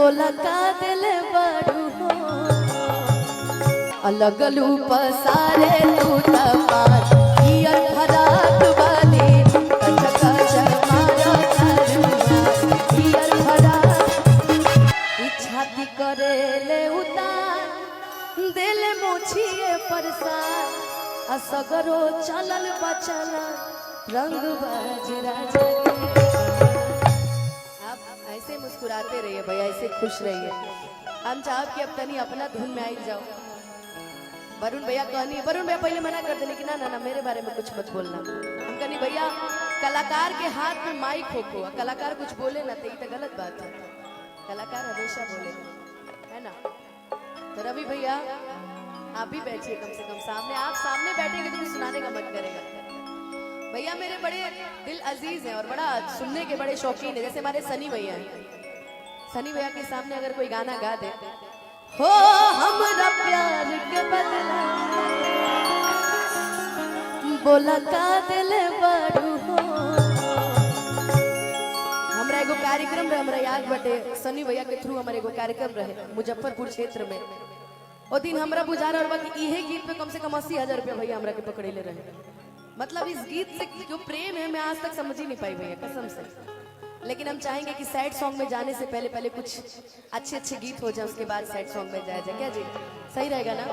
बोला का दिल बड़ू हो अलगलू पसारे तू तपार हियर भरात वाली कचक जमारो तारुआ हियर भरात इच्छाती करे ले उतार दिल मोछिए परसार असगरो चलल बचला रंग बाजरा ऐसे मुस्कुराते रहिए भैया, ऐसे खुश रहिए। हम चाहब कि अब तनी अपना धुन में आई जाओ। वरुण भैया कहनी, वरुण भैया पहले मना कर देने कि ना ना ना मेरे बारे में कुछ मत बोलना। हम कहनी भैया कलाकार के हाथ में माइक हो कलाकार कुछ बोले ना तो ये तो गलत बात है। कलाकार हमेशा बोले है ना। तो रवि भैया आप भी बैठिए कम से कम सामने, आप सामने बैठेंगे तो कुछ सुनाने का मन करेगा। भैया मेरे बड़े दिल अजीज हैं और बड़ा सुनने के बड़े शौकीन है। जैसे हमारे सनी भैया हैं, सनी भैया के सामने अगर कोई गाना गा दे, हो हमरा प्यार के बदला बोला का दिल बड़ू हो। हमरा एगो कार्यक्रम रहे, हमरा याद बटे सनी भैया के थ्रू हमारे एगो कार्यक्रम रहे मुजफ्फरपुर क्षेत्र में। वो दिन हमरा बुझा रहा कि इहे गीत पे कम से कम 80,000 रुपया भैया हमरा के पकड़े ले रहे। मतलब इस गीत से जो प्रेम है मैं आज तक समझ ही नहीं पाई भैया कसम से। लेकिन हम चाहेंगे कि सैड सॉन्ग में जाने से पहले कुछ अच्छे अच्छे गीत हो जाए, उसके बाद सैड सॉन्ग में जाया जाए। क्या जी सही रहेगा ना?